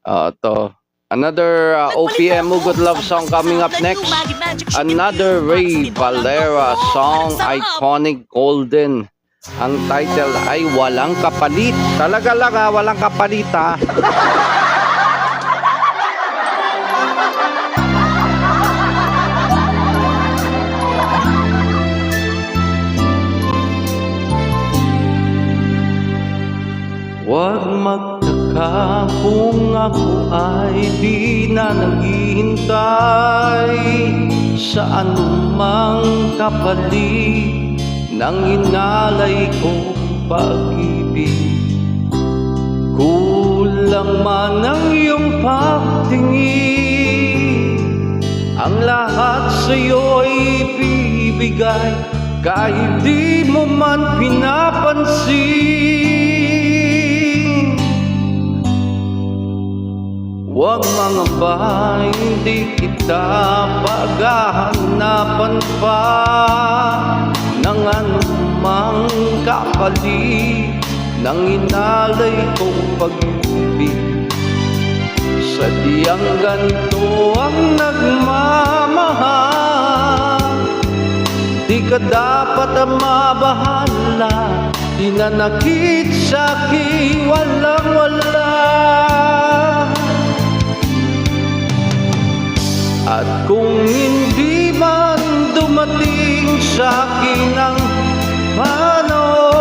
To another OPM Good Love song coming up next. Another Ray Valera song, Iconic Golden. Ang title ay Walang Kapalit. Talaga lang walang kapalit ha. Huwag magtaka kung ako ay di na naghihintay sa anumang kapalit ng inalay kong pag-ibig. Kulang man ang iyong pagtingin, ang lahat sa'yo ay bibigay kahit di mo man pinapansin. Huwag mangamba, hindi kita paghahanapan pa ng anumang kapalit ng inalay kong pag-ibig. Sadyang ganito ang nagmamahal, di ka dapat mabahala, dinanakit sa'kin walang-wala. At kung hindi man dumating sa'kin ang panahon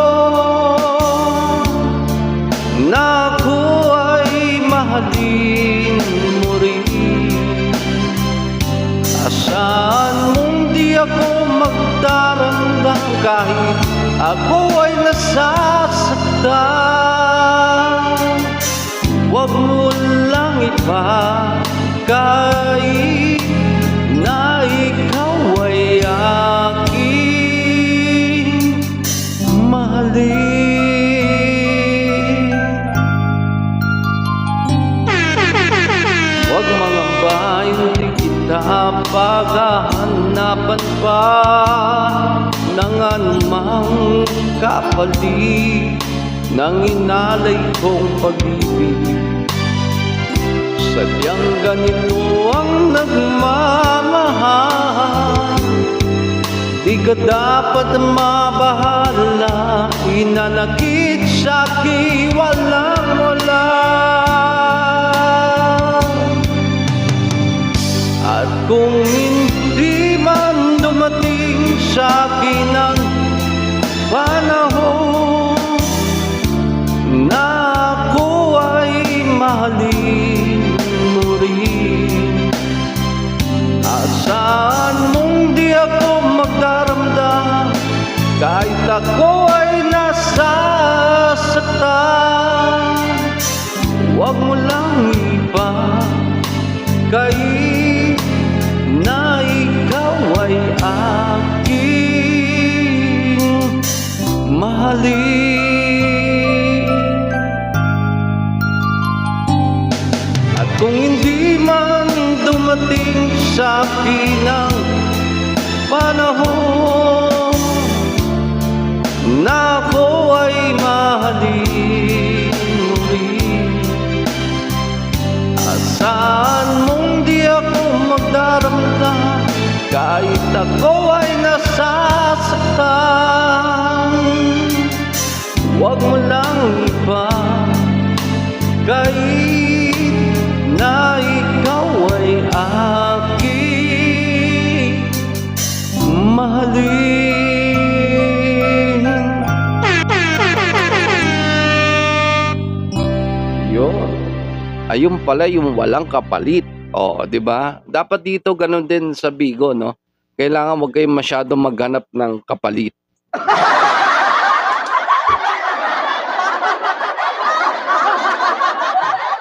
na ako ay mahalin mo rin, asahan mong di ako magdarandang kahit ako ay nasasaktan. Huwag mo lang ipagkait na ikaw ay aking mahalin. Huwag mangamba, hindi kita paghahanapan pa ng anumang kapalit ng inalay kong pag-ibig. Sadyang ganito ang nagmamahal, di ka dapat mabahala, inanakit sa'kin walang-wala. At kung hindi man dumating sa'kin ang panahon na ako ay mahalin mo rin, asahan mong di ako magdaramdam kahit ako ay nasasaktan. Huwag mo lang ipagkait na ikaw ay aking mahalin. At kung hindi man dumating sa'kin ang panahon na ako ay mahalin mo rin, asahan mong di ako magdaramdam kahit ako ay nasasaktan. Huwag mo lang ipagkait na ikaw ay aking mahalin. Yun. Ayun pala yung walang kapalit. O, di ba? Dapat dito ganun din sa Bigo, no? Kailangan wag kayong masyadong maghanap ng kapalit.